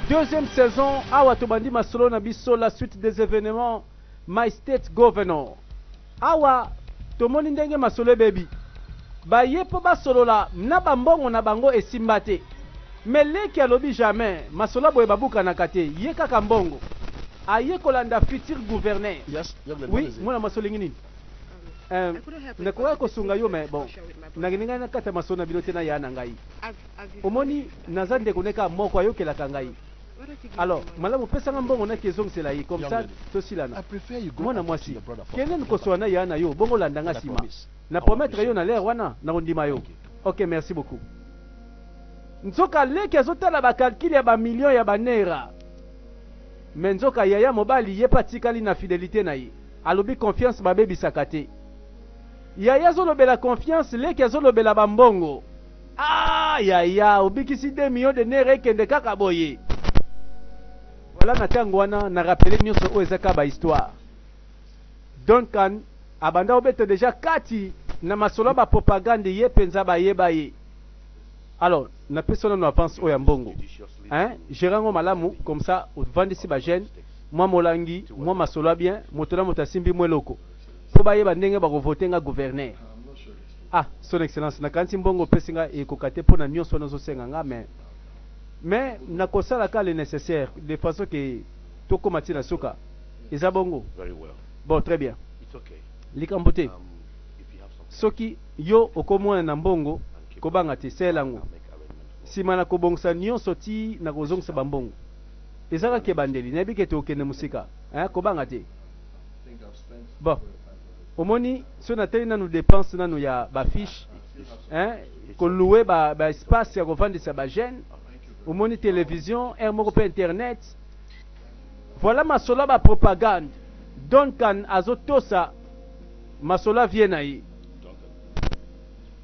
Deuxième saison, awa tobandi masolo na biso la suite des événements My State Governor. Awa tomoni ndenge masolo baby. Ba yepo basolo la na bambongo na bango esimbate. Mais leki alobi jamais masolo boye babuka na kate ye kaka mbongo. Aye kolanda futur gouverneur. Yes, oui, mwana masolo ngini. Nakoya kosunga yo mais bon. Nagininga na kata masolo na bilote na yana ngai. Omoni nazande koneka moko ayo kela kangai. Alors, malamu pesa ngambongo na kezong sela yi comme ça tosilana. Mwana mwasi. Kenen koswana yana yo bongo landanga sima. Na promettre yo na l'air wana na ondima yo. OK, merci beaucoup. Nzoka leki azotala ba calcul ya ba millions ya banera. Mais nzoka yaya mobali ye patikali na fidélité na yi. Alobi confiance ba bebi sakate. Yaya zolobela confiance leki azolobela bambongo. Ah yaya obikisi 2 millions de nera ekende kaka boye. Voilà na tango wana na rappeler nyonso o ezaka ba histoire. Donc kan abanda obeto déjà kati na masolo ba propagande ye penza ba yeba ye. Alors, na personne no avance o ya mbongo. Hein? Gérango malamu comme ça au vendisi ba jeune, moi molangi, moi masolo bien, motola motasimbi mweloko. Po ba yeba ndenge ba ko voter nga gouverneur. Ah, son excellence na kanti mbongo pesinga e kokate pona nyonso nazo senga nga mais na kosala ka le nécessaire de façon que toko matina suka. Eza bongo. Very well. Bon, très bien. It's okay. Likambote. If you have something, Soki yo okomona na mbongo kobanga te selango. make arrangements. Sima na kobongsa nyonso ti na kozongisa bambongo. Ezaka ke bandeli na bike te okende musika. Hein, kobanga te. Bon. Omoni so na teli nanu dépense nanu ya ba fiche. Hein, ko louer ba espace ya kovandisa ba jeune. Omoni télévision, moko pe internet. Voilà masolo ba propagande. Donc kan azotosa masola viena yi.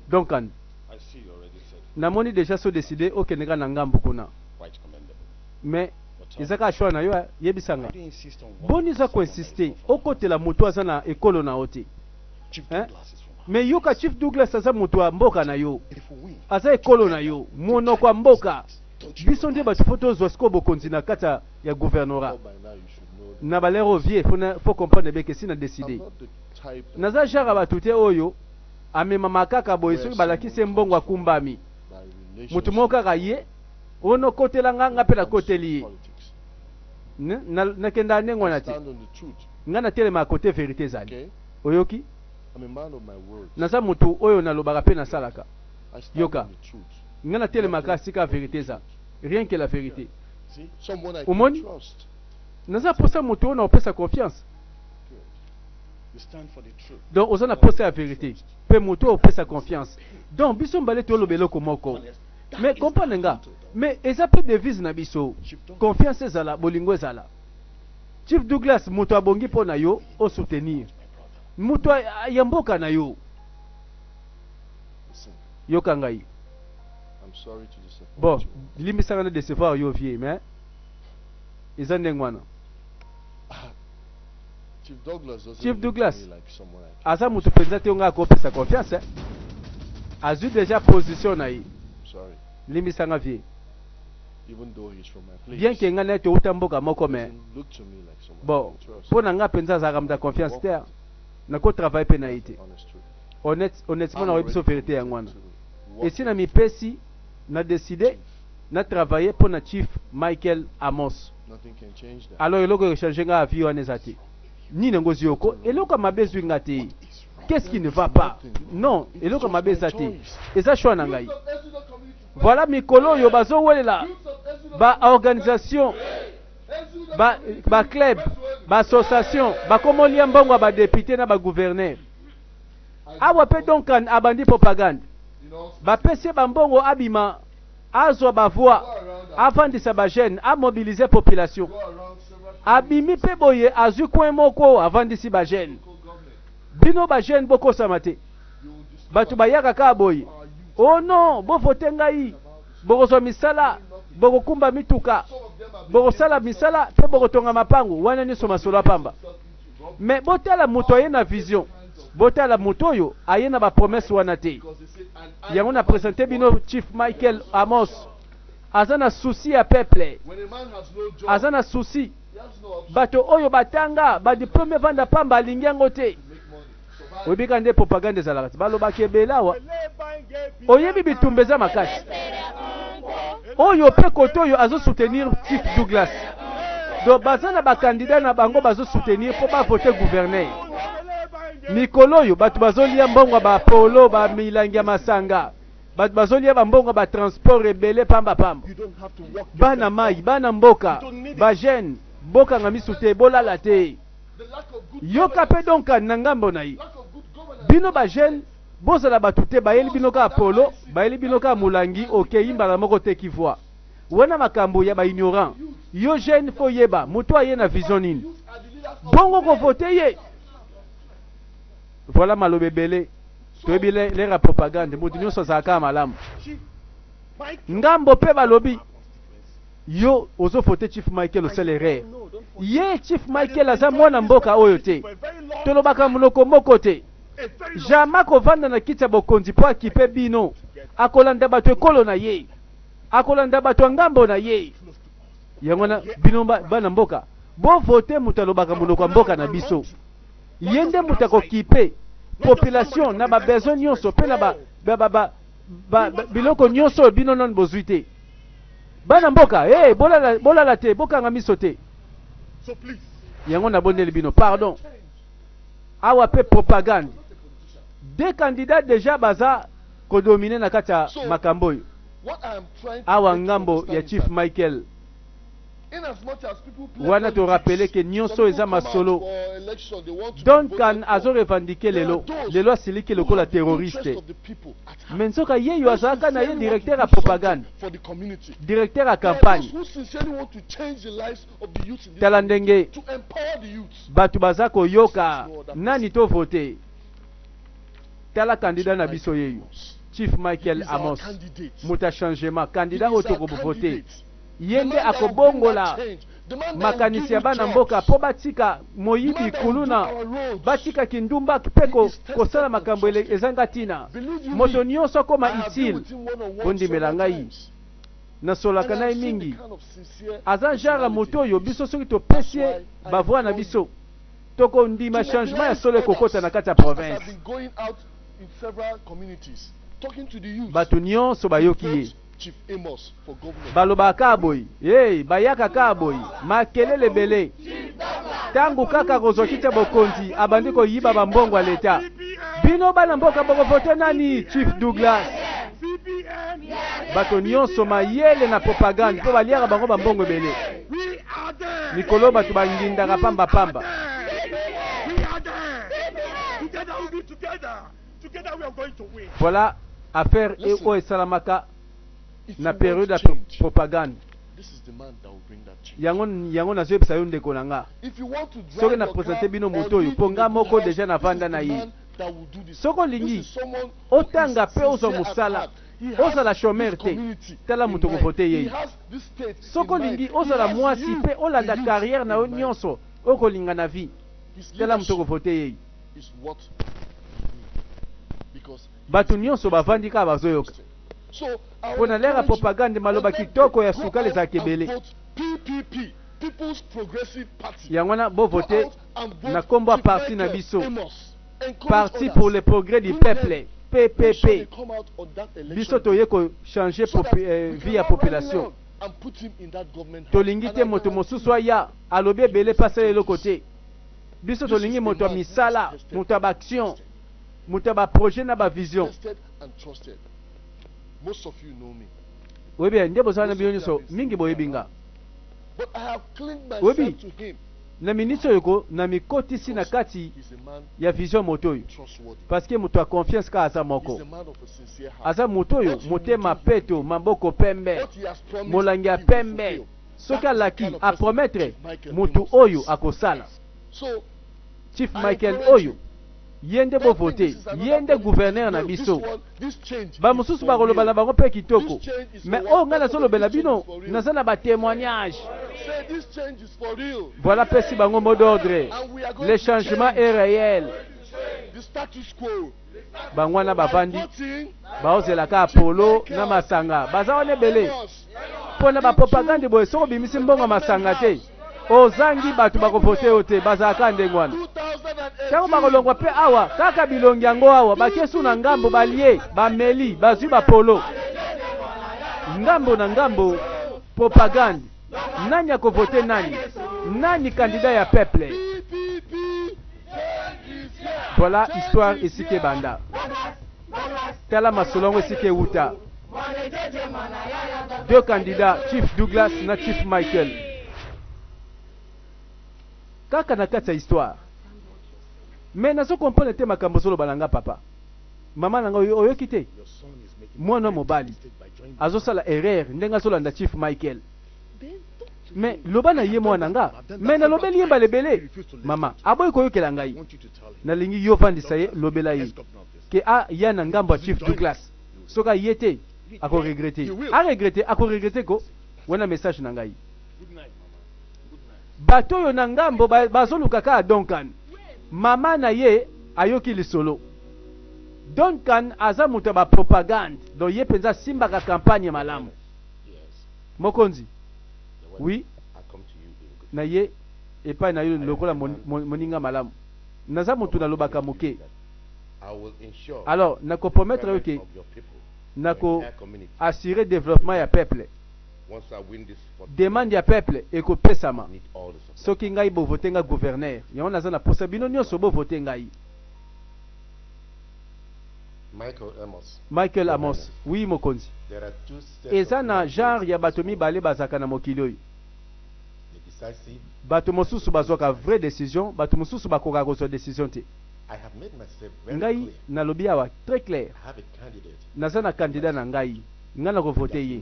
Donc kan I see you already said namoni déjà so décidé okeneka na ngambu kuna. quite commendable. Mais ezaka choix na yo yebisanga. I do insist on one Boni za ko insister okotela moto aza na ekolo na ote. Chief Hein? Douglas is from Mais yo ka Chief Douglas aza moto wa mboka na yo. If we win, Aza ekolo na yo, mono kwa mboka. Biso nde bato photo zwasko bokonzi na kata ya gouvernorat. by now you should know Na balero vie faut comprendre be que si na I'm décider. not the type of Naza jara batute oyo amema makaka boye soki balakisi mbongo akumbami. by Mutu relationship moko kaka ye ono kotela nga pe na koteli ye. politics. Na kenda nengo na te. Stand on the truth. Nga na telema à côté vérité zali. Okay? Oyoki? I'm a man of my word. Naza mutu oyo nalobaka pe na salaka. I stand Yoka. on the truth. Nga na telema ka sika vérité za. Rien que la vérité. See? Someone I Omoni? can trust. Naza posa mutu ona opesa confiance. Good. You stand for the truth. Donc ozana posa la vérité. Pe mutu opesa confiance. Donc biso mbale to lobelo komoko. Mais comprendre nga. Mais eza pe devise na biso. Confiance ezala bolingo ezala. Chief Douglas mutu abongi po na yo o soutenir. Mutu ya mboka na yo. Listen, Yoka ngai. I'm sorry to disappoint Bon, you. limisaka na décevoir yo vie mais eza ndenge wana. Chief Douglas doesn't Chief look Douglas. to me like someone I can. Aza mutu penza te nga akopesa confiance. Azu déjà position na ye. I'm sorry. Limisanga vie. Even though he's from my place. Bien que nga na te uta mboka moko mais doesn't look to me like someone I bon, can trust. po na nga penza za ramda confiance te. Na ko travail pe na ite. Honest truth. Honnêtement I'm na already webiso vérité ya committed ngwana. to work Et si na with mipesi na décidé na travailler pour na Chief Michael Amos. you. Nothing can change that. Alors eloko changer nga vie wana ezati. Ni ngozi yoko eloko mabezu ngati. Qu'est-ce qui ne va pas? Non, eloko mabeza te. Eza choix na ngai. Voilà mikolo yo bazo welela. Ba organisation ba club, ba association, ba komolia mbongo ba député na ba gouverneur. Awa pe donc an abandi propagande. Ba pese ba mbongo abima azwa ba voix avandisa ba jeune a mobiliser population. Abimi pe boye azu coin moko avandisi ba jeune. Bino ba jeune boko samate. Batu bayaka ka boye. Oh non, bo vote ngai. Boko so misala, boko kumba mituka. Boko sala misala, pe boko tonga mapango, wana ni so masolo pamba. Mais botala muto ye na vision. Botala muto yo aye na ba promesse wana te. Yango na présenter bino Chief Michael Amos. azana souci ya peuple, When a man has no job, azana souci he has no option bato oyo batanga ba diplôme vanda pamba alingi yango te. to make money. Survive. Oyebika nde propagande ezalaka ti balobaki ebele awa oyebi bitumba eza makasi oyo mpe kote oyo azosoutenir Chief Douglas, donc baza na bakandidat na bango bazosoutenir mpo bavote gouverneur. Mikolo oyo bato bazolia mbongo bapolo bamilangi ya masanga, bato bazolia bambongo batransport ebele pamba. You don't have to walk Bana mai bana mboka bajene bokanga misu te bolala te. the lack of good Yoka mpe donc na ngambo na ye lack of good governance. bino bajene bozala bato te bayeli bino ka polo bayeli bino ka mulangi okei mbala moko te kivwa wana makambo ya baignorant. Yo jeune fo yeba moto aye na vision nini Youth are the leaders of bongo kovote ye. Voilà malobe ebele toyebi lera propagande moto nyonso azalaka malamu. Ngambo mpe balobi yo ozovote Chief Michael Oselere ye Chief Michael aza mwana mboka oyo te tolobaka monoko moko te jama kovanda na kiti ya bokonzi mpo akipe bino akolanda bato ekolo na ye akolanda bato ya ngambo na ye yango na bino bana mboka bovote moto alobaka monoko ya mboka na biso ye nde moto akokipe population na babesoin nyonso mpe na biloko nyonso oyo bino nani bozwi te. Bana mboka bolala te bokanga miso te. So please, Yango na bondeli bino pardon awa pe propagande deux candidats déjà baza kodomine na kati ya makambo oyo what I am trying to awa make you ngambo understand ya is Chief that Michael in as much as people play wana to politics, rappeler que some nyonso people eza come out masolo for election, they want to be donc voted kan for. azo revendiquer lelo asiliki Who lokola have the interest terroriste of the people at heart. mais nzoka yeyo Those who azalaka na ye sincerely directeur ya want to do propagande something for the community. directeur ya There are campagne. those who sincerely want to change the lives of the youth in this Tala community, ndenge to empower the youth. bato baza koyoka nani to vote tala candidat na biso yeyo Chief Michael He is our Amos candidate. muta changement candidat He is oyo our tokovote candidate. yende The man that will bring akobongola that change. The man that will makanisi give ya you bana jobs. mboka po batika The moyibi man that will do kuluna our roads. batika kindumba mpe He is tested kosala and makambo trusted. ezanga tina Believe you moto me, nyonso I akoma have been utile with him one-on-one ondimela several ngai times. nasolaka And na ye I've seen the mingi kind of sincere aza genre personality moto oyo he is. biso soki topesi ye That's why I bavoi na call biso you. tokondima To changement ya mobilize solo others. ekokota na kati ya Just as province I've been going out in several communities, talking to the youth. bato nyonso bayoki ye Vote Chief Amos for governor. balobaka boyi bayaka boyi makelele ebele ntango kaka kozwa kiti ya bokonzi abandi koyiba bambongo ya leta bino bana mboka bokovote nani Chief Douglas bato nyonso mayele na propagande mpo baliaka bango bambongo ebele mikolo bato bangindaka pamba voilà affaire oyo esalamaka na période ya propagande This is the man that will bring that change. yango nazoyebisa yo ndeko na nga If you want to drive soki na your presente car bino or moto oyo live mpo in nga a good moko house, deja this navanda is na the ye man that will do this. soki olingi This is someone who otanga is mpe ozwa sincere at mosala heart. He has ozala this chômeur te community tala in moto mind. kovote He ye has this state soki in mind. olingi He ozala has mwasi you, mpe olanda the youth, carrière na yo in mind. nyonso okolinga na vie His tala moto leadership kovote ye is what you need. Because bato nyonso bavandi kaka bazoyoka so I mpo na lera propagande maloba kitoko ya sukali ezalaka ebele PPP, People's Progressive Party. yango wana bovote Go out and vote na kombo ya Chief parti na Michael biso Amos. Encourage parti others. pour le progrès du Bring peuple them. Make sure they PPP come out on that election biso toye kochange so that we vie can ya now population rally on and put him in that government house. tolingi And te I moto guarantee mosusu aya alobi ebele pasa eloko te biso tolingi moto ya misala moto ya baaction moto ya baprojet na bavision tested and trusted. Most of you know me. oyebi nde bozala na bino nyonso mingi boyebi nga But I have clinged Webi. myself to him. na miniti oyo na mikotisi na kati He's a man ya vision moto oyo trustworthy. parce que moto ya confiance kaka aza He's moko a man of a sincere heart. aza moto oyo motema peto maboko pembe What he has promised, molangi ya he will pembe fulfill. soki That is the alaki kind of person aprometre Chief Michael motu Amos oyo is. akosala So, Chief I Michael encourage oyo you. ye nde Don't think bovote this is another ye nde politics. gouverneur na No, biso this change is bamosusu for bakoloba real. na bango mpe kitoko This change is mais for oyo what? ngai nazolobela This change bino is for real. naza na batémoignage Say this change is for real. voilà pesi bango mot d'ordre And we are going le to changement change. est réel The status quo. bangwana bavandi Voting. baozelaka apolo na masanga baza wana ebele mpona bapropagande boye soko bimisi mbongo masanga te ozangi bato bakovote yo te bazalaka ndenge wana 2018. ntango bakolongwa mpe awa kaka bilongi yango awa bakiesu na ngambo balie bameli bazwi bapolo ngambo na ngambo propagande nani akovote nani candidat ya peuple. Voilà histoire esike banda tala masolongo esike wuta deux candidats Chief Douglas na Chief Michael kaka na kati ya histoire mais nazo comprendre te makambo solo balanga papa mama nanga oyoki te mwana mobali azosala erreur ndenga azolanda Chief Michael mais loba na ye mwana nga mais na lobeli yemba lebele mama aboyi koyokela ngai nalingi yo vandisa ye lobela ye ke a ya na ngambo ya Chief Douglas soka ye te ako regrete ko wana message na ngai bato yo na ngambo bazoluka ka Duncan mama na ye ayoki lisolo Duncan aza muto ba propagande do ye penza simba ka campagne malamu mokonzi oui na ye epai na yo lokola moninga malamu naza mutu na lobaka moke alors na compromettre yo ke nako assurer développement ya peuple demande ya peuple ekopesama soki ngai bovote nga gouverneur yango naza na posa bino nyonso bovote ngai Michael Amos oui mokonzi eza na genre ya bato mibale bazaka na mokili oyo bato mosusu bazwaka vraie décision bato mosusu bakoka kozwa décision te ngai nalobi awa très clair naza na candidat na ngai nga na kovote ye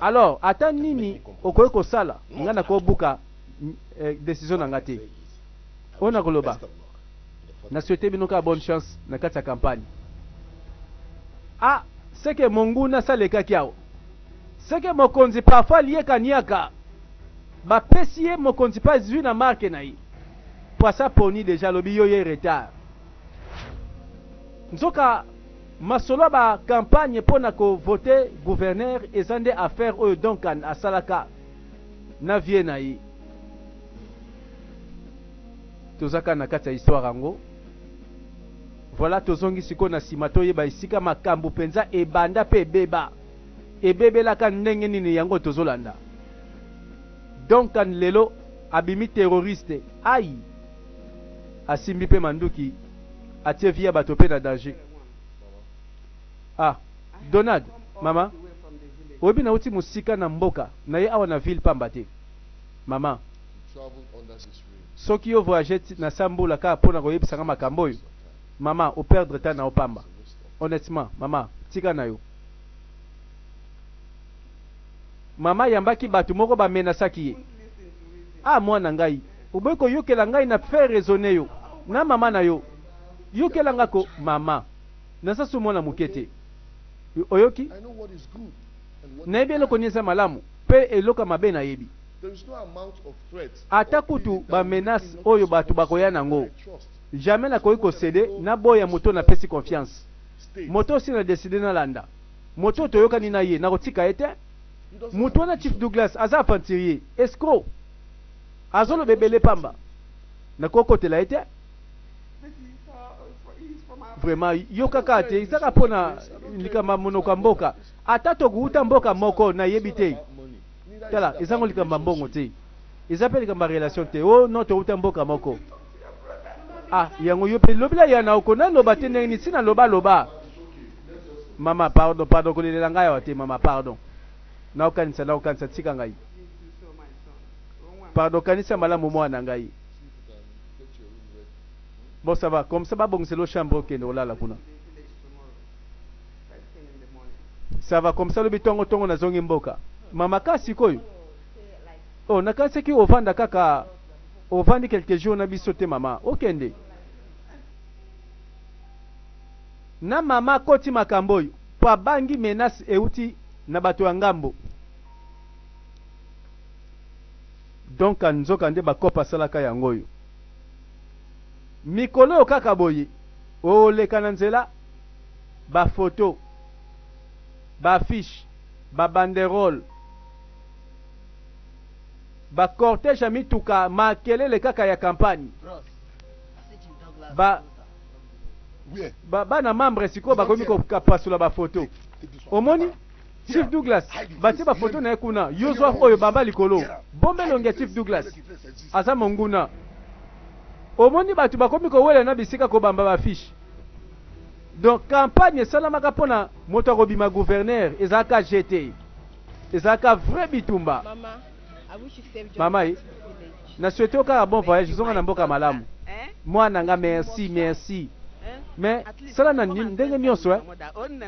alors ata nini okoki kosala nga na kobuka décision na nga te oyo na koloba na souhaite bino ka bonne chance na kati ya campagne ah seke monguna salekaki awa seke mokonzi parfois lieka niaka bapesi ye mokonzi pa zwi na marke na ye poasa poni deja lobi yo ye retard nzoka masolo ba campagne pona ko voter gouverneur eza nde affaire oyo Duncan asalaka na vie na ye tozaka na kati ya histoire yango voilà tozongi siko na nsima toyeba esika makambo penza ebanda pe ebebelaka ndenge nini yango tozolanda Duncan lelo abimi terroriste ai asimbi pe manduki atie via bato pe na danger ah Donald mama oyebi na uti musika na mboka na ye awa na ville pamba te mama soki yo voyage na sambula kaka mpona koyebisanga makambo oyo mama operdre temps na opamba honnêtement mama tika na yo mama yambaki bato moko bamenasaki ye ah mwana ngai oboyi koyokela ngai na faire raisonner yo na mama na yo yokela ngako mama nasasu mwana moke te oyoki nayebi eloko nyesa malamu mpe eloko mabe nayebi ata kutu bamenase oyo bato bakoya nango jamais nakoki kosede na boya moto napesi confiance moto osi na deside nalanda moto toyokani na ye nakotika ye te moto wana Chief Douglas aza aventurier escroc azoloba ebele pamba nakokotela ye te vraiment yo kaka te ezaka mpona likamba monoko ya mboka ata tokuuta mboka moko nayebi te tala ezango likamba mbongo te eza mpe likamba relation te o no touta mboka moko ah yango yo mpe lobila ya na oko naloba te ndenge nisi naloba mama pardon kolelela ngai awa te mama pardon naokanisa tika ngai pardon kanisa malamu mwana ngai bon ça va comme ça babongiselo chambre okende olala kuna ça va comme ça lobi tongo nazongi mboka mama kasi koyo oh nakaseki ovanda kaka ovandi quelques jours na biso te mama okende na mama koti makambo oyo po abangi menace euti na bato ya ngambo donc nzoka nde bakopa asalaka yango oyo mikolo oyo kaka boye oleka na nzela bafoto baaffiche babanderole bacortège ya mituka makelele kaka ya campagne bana membre sikoyo bakomi kopasula bafoto omoni Chief Douglas batie bafoto na ye kuna yozwa oyo bamba likolo bombelongi ya Chief Douglas aza monguna omoni bato bakomi kowela na bisika kobamba bafiche donc campagne esalamaka mpona moto akobima gouverneur ezalaka gt ezalaka vrai bitumba mama ye na souhaite okaka bon voyage zonga na mboka malamu mwana nga merci mais sala na ndenge nyonso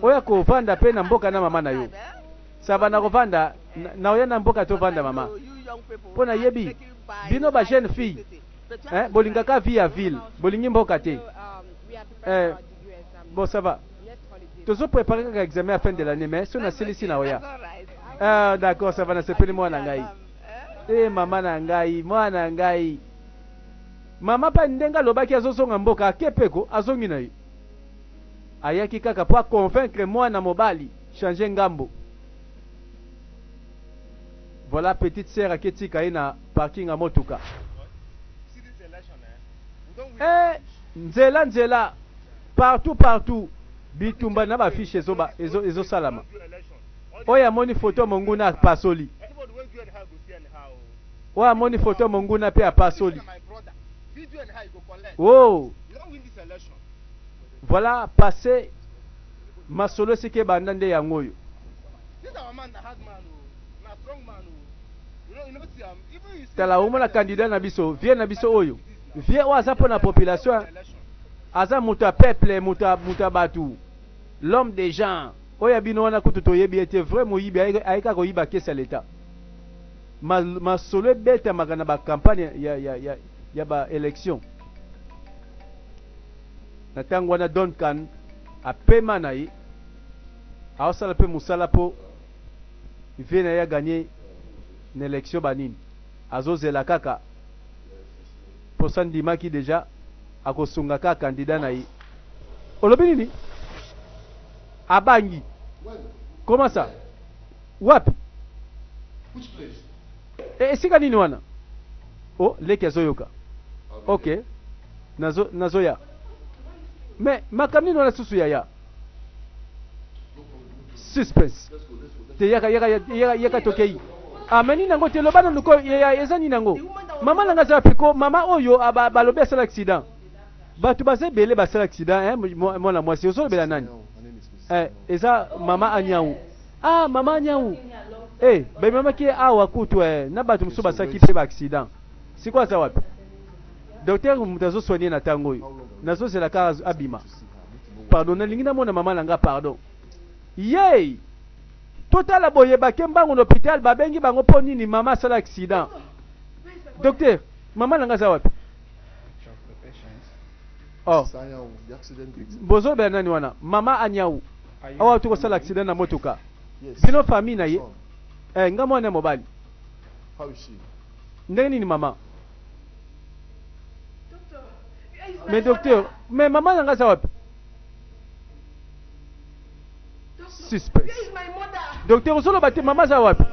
oya kovanda pe na mboka na mama na yo sava na kovanda na oya na mboka tovanda mama mpo na yebi bino ba jeune fille bolingaka vie ya ville bolingi mboka te bon ça va tozo préparer kaka examen à fin de l'année mais so na silisi na oya d'accord ça va na sepeli mwana ngai mama na ngai mwana ngai mama pa ndenga alobaki azosonga mboka akepeko azongi na ye ayaki kaka po aconvaincre mwana mobali changer ngambo. Voilà petite sœur aketika ye na parking ya motuka nzela partout bitumba na bafiche ezosalama oyo amoni foto monguna apasoli oyo amoni foto monguna pe apasoli. Oh, voilà passé masolo sike bandande yango yo tala omona candidat na biso vie na biso oyo vie o aza pona population aza muta peuple muta batu l'homme des gens oyo bino wana kutu toyebi ete vrai moyibi ayika koyiba kesa l'État masolo ebeta makana ba campagne ya ba élection na tango wana Duncan apema na ye aosala pe musala po vie na ye gagné na élection banini azozela kaka posa ndimaki deja akosunga kaka candidat na ye olobi nini abangi comment ça wapi esika nini wana oh leki azoyoka ok nazoya mais makambo nini wana susu yaya suspense te yaka tokei ameni nango te loba nanuko eza nini nango mama nanga za piko mama oyo balobi asala accident bato baza ebele basala accident mwana mwasi ozolobela nani eza mama anyau mama anyau bamamaki awa kutu na bato mosusu basalaki mpe ba accident siko aza wapi docteur moto azosoigne na ntango oyo nazozelaka abima pardon nalingi namona mama nanga pardon yei totala boye bakembango na hôpital babengi bango mpo nini mama asala accident docteur mama nanga aza wapi bozolobela nani wana mama anyau awa tokosala accident na motuka bino famille na ye nga mwana mobali ndenge nini mama mais docteur mais mama nanga aza wapi suspense docteur ozoloba te mama aza wapi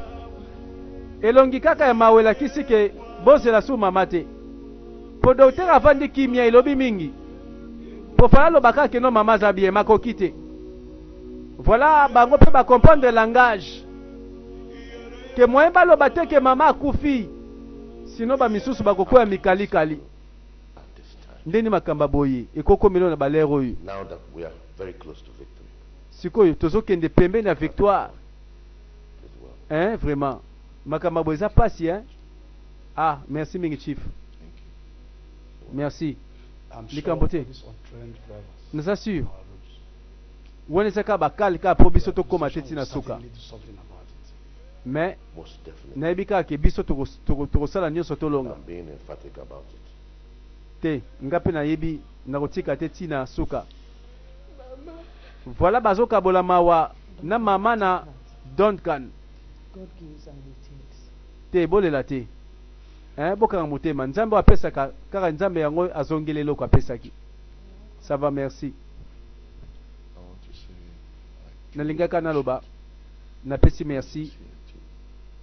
elongi kaka ya mawela kisi ke bozela su mama te po docteur avandi kimia elobi mingi po fala lobaka ke no mama aza bien makoki te voilà bango mpe bacomprendre langage ke moyen baloba te ke mama akufi sino bamisusu bakokwea mikalikali ndeni makamba boye ekokomelo na balere oyo sikoyo tozokende pembeni ya victoire vraiment makamba boye eza pasi merci mingi chief merci likambo te naza sûr wana ezaka bakali kaka mpo biso tokóma te ntina suka mais nayebi kaka ke biso tokosala nyonso tolonga te nga mpe nayebi nakotika te ntina suka voilà bazokabola mawa na mama na Duncan te bolela te bokanga motema nzambe apesaka kaka nzambe yango azongeli eloko apesaki Ça va, merci. I want to say, Nalingaka naloba. Napesi merci.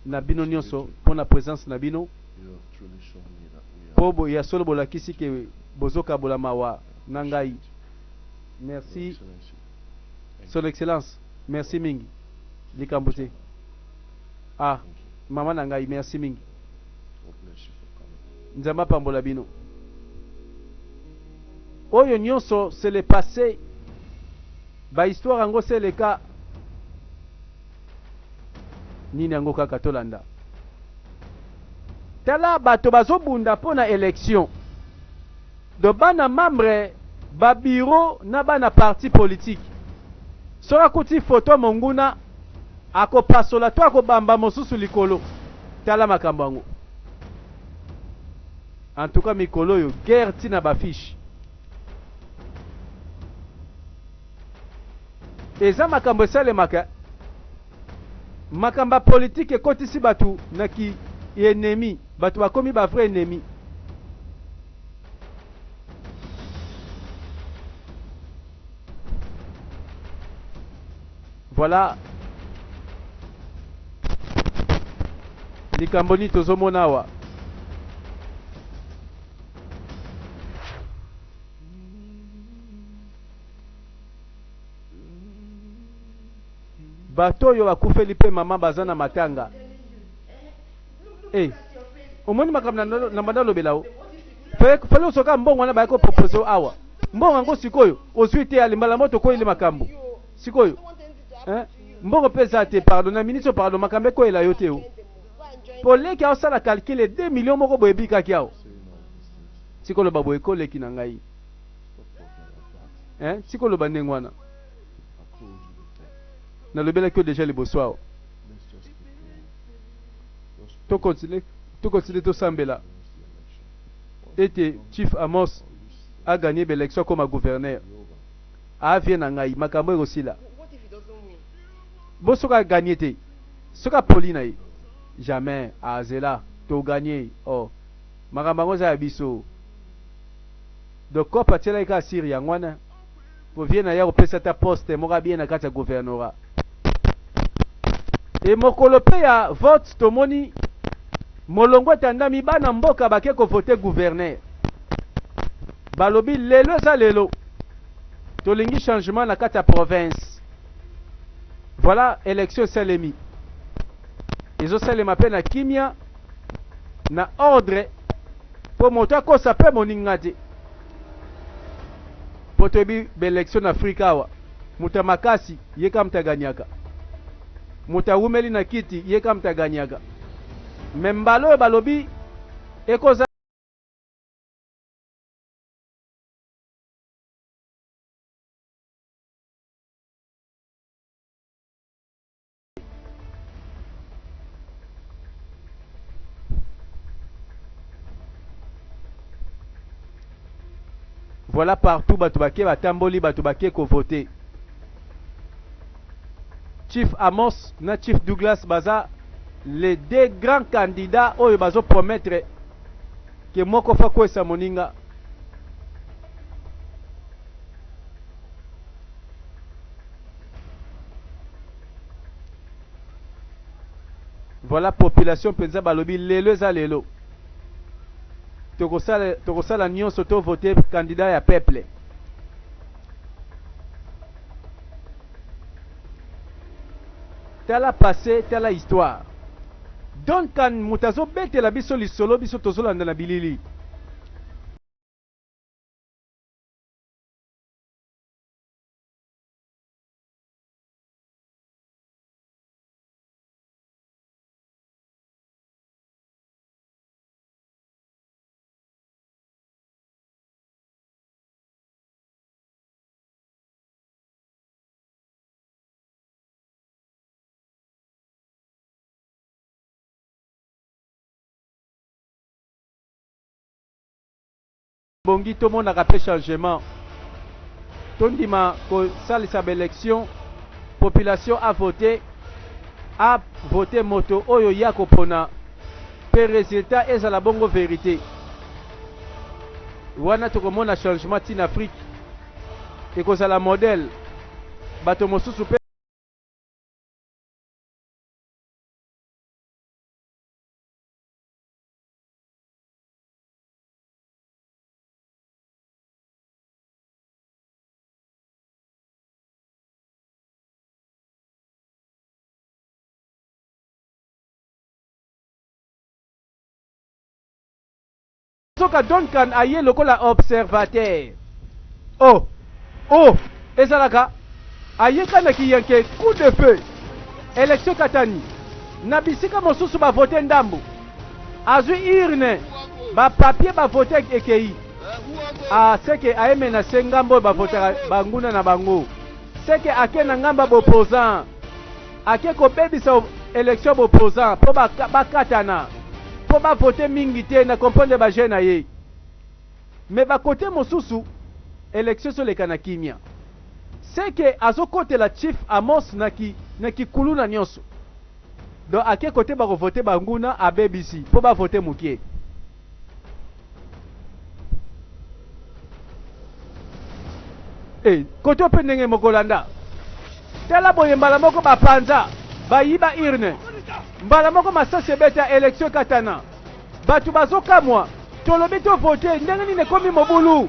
Nabino nyonso pour la présence nabino. you have truly shown me that we are. Po ya solo bolakisi ke bozoka bolama wa nangai. Merci. Your Excellency. Thank Son Excellence. Merci mingi. Likambote. Ah, you. maman nangai, merci mingi. God bless you for coming. Nzamba pambola bino. Oyo nyonso c'est le passé. Ba histoire yango c'est le cas. Nini yango kaka tolanda. Tala bato bazobunda pona élection. De bana membre ba bureau na bana parti politique. Sora kuti photo monguna akopasola to akobamba mosusu likolo. Tala makambo yango. En tout cas mikolo yo guerre tina ba fiche. Eza makambo esalemaka makamba politique ekotisi batu naki ennemi batu bakomi ba vrai ennemi. Voilà likambo ni tozomona awa. Bato yo bakufeli pe mama bazana matanga. Eh. Omoni makamna na mandalo belao. Fale osoka mbongo wana bayako propose awa. Mbongo ngo sikoyo osuite alimbala moto ko ile makambo. Sikoyo. Mbongo pesa te pardon na ministre pardon makambe ko ela yote o. Poleki a osala calculer 2 millions moko boyebika kiao. Sikolo babo ekole kinangai. Sikolo bandengwana. Na lobela que déjà les bossoirs. To continue to sambela. Et Chief Amos a gagné l'élection comme gouverneur. A vient ngai makambo aussi là. Bosoka gagné te. Soka Paulina jamais a zela to gagné. Oh. Makambo za biso. Donc quoi patela ka Syria ngwana. Pour viena ya opesa ta poste moka bien na kata gouvernorat. Et mokolo pe ya vote tomoni molongo tandami bana mboka bake ko voter gouverneur. Balobi lelo za lelo. Tolingi changement na kata province. Voilà élection salemi. Izo salema pe na kimia na ordre pour moto ko sape moningate. Potebi be élection na Afrika wa. Mutamakasi yeka mtaganyaka. Mutawumeli na kiti yeka mtaganyaga. Membalo balobi ekoza voilà partout batu bake batamboli batu bake ko voter. Chief Amos na Chief Douglas baza les deux grands candidats oyo bazo promettre que moko fa kwesa moninga. Voilà population penza balobi lelo za lelo. Tokosala nyonso to voter candidat ya peuple. Tala passé, tala histoire. Donc quand mutazo bete la biso lisolo biso tozolanda na bilili. Bongi tout le monde a fait changement. Tondima ko salisa élection, population a voté moto oyo yako pona. Pe résultat est à la bongo vérité. Wana to komona changement en Afrique. ekozala modèle bato mosusu pe soka Duncan aye lokola observateur. Oh, ezalaka aye kana kiyanke coup de feu. Élection katani. Na bisika mosusu ba voter ndambu. Azui irne ba papier ba voter ekei. Seke aeme na sengambo ba voter banguna na bango. Seke ake na ngamba bopposant. Ake ko bebisa élection bopposant po ba katana. Po ba voter mingi te na comprendre ba jeune aye. Mais ba côté mosusu élection sur les kanakimia. C'est que azo côté la chief Amos naki kuluna nyonso. Donc à quel côté ba voter banguna a BBC po ba voter mukie. Côté opendenge mokolanda. Tela boye mbala moko ba panza ba yiba irne. Mbala moko masase beta élection katana. Batu bazokamwa tolobi to voter ndenge nini komi mobulu.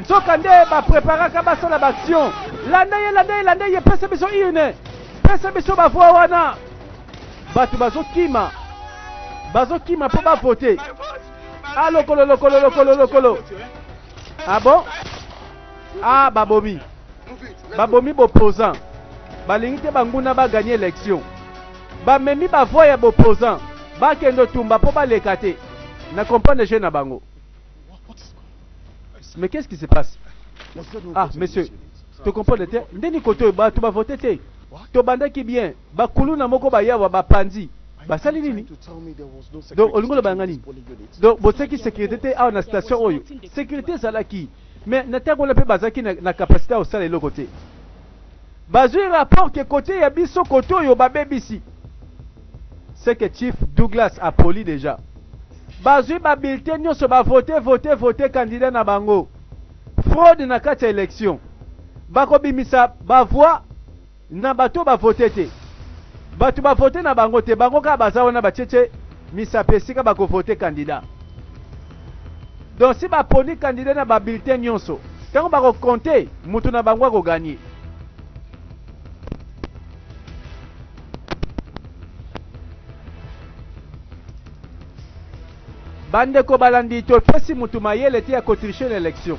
Nzoka nde ba preparaka basala ba action. Landa ye pesa biso irne. Pesa biso ba voix wana. Batu bazokima po ba voter. Lokolo. Ah bon? Babomi bopposant. Balingi te banguna ba gagner élection. Ba memi ba voix ya bopposant. Ba kendo tumba po ba lekate. Na comprendre jeune na bango. Mais qu'est-ce qui se passe? Monsieur, tu comprends le terme? Ndeni koto ba tu ba voter te. To bandaki bien. Ba kuluna moko ba yawa ba pandi. Ba sali nini? Donc olingolo bangani. Donc boseki sécurité a na station oyo. Sécurité salaki. Mais natango la pe bazaki na capacité au sala eloko te. Bazui rapport que côté ya biso koto yo ba bebisi. C'est que Chief Douglas a poli déjà. Bazui ba bulletin nyonso ba voter candidat na bango. Fraude na kati élection. Bako bimisa ba voix na bato ba voter te. Bato ba voter na bango te, bango ka baza wana ba cheche misa pesika bako voter candidat. Donc si ba poni candidat na ba bulletin nyonso, tango bako compter mutu na bango ko gagner. Bande ko balandi to pesi mutu mayele te ya kotricher l'élection.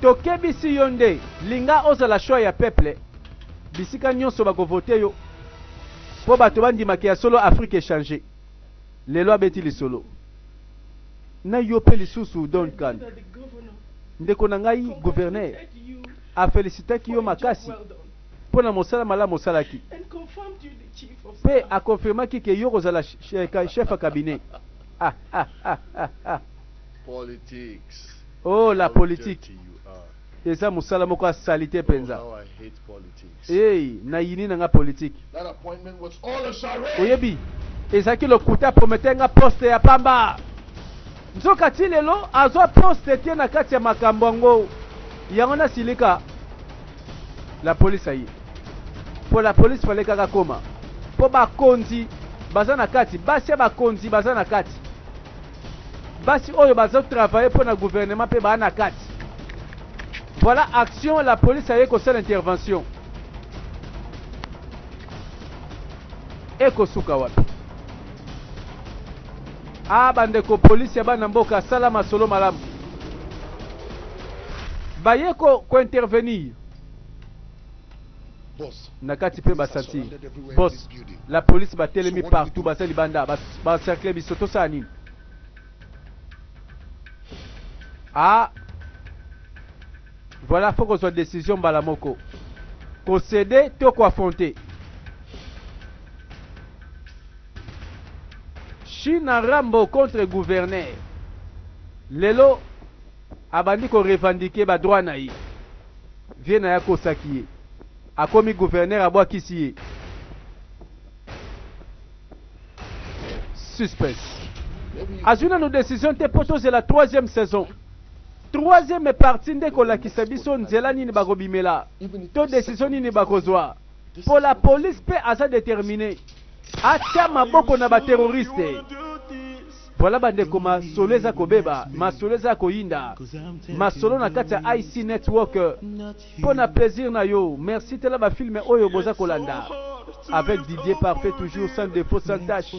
To kebisi yonde linga oza la choix ya peuple. Bisika nyonso bako voter yo. Po bato bandimaki ya solo Afrique échanger. Lelo abeti li solo. Na yo pe lisusu Duncan. Ndeko na ngai gouverneur a félicité ki yo makasi. Pona mosala mala mosalaki. Pe a confirmé ki yo kozala chef à cabinet. Politics. Oh, la politique. Et ça, moussala moko salité penza. Na yini na nga politique. That appointment was all a charade. Oyebi. Ezaki lokuta promete nga poste ya pamba. Nzoka ti lelo azwa poste tie na kati ya makambo yango. Yango na silika. La police ayi. Pour la police fallait kaka koma. Po ba konzi baza na kati, basi ba konzi baza na kati. Basi oyo baza travailler pour na gouvernement pe ba na kati. Voilà action, la police a eu une intervention. Eko suka wapi. Bandeko police ya bana mboka salama solo malamu. Bayeko ko intervenir. Boss. Nakati pe basanti. Boss, la police ba telemi partout basali banda ba cercle bisoto sanini. Voilà, faut qu'on soit décision balamoko. Qu'on céder, to ko affronter. China Rambo contre gouverneur. Lelo abandi ko revendiquer ba droit na yi. Viens na yako sakiye. Akomi gouverneur abwa kisiye. Suspense. Azuna nos décisions te poto c'est la 3e saison. troisième partie nde kolakisa biso nzela nini bakobimela to décision nini bakozwa pour la police pe aza déterminé atia maboko na baterroriste. Voilà bandeko masolo eza kobeba, masolo eza koyinda, masolo na kati ya IC Network pour na plaisir na yo. Merci tela ba film oyo boza kolanda avec Didier Parfait, toujours sans défaut, sans tâche.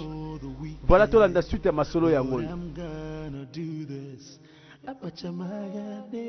Voilà tolanda suite ya masolo yango.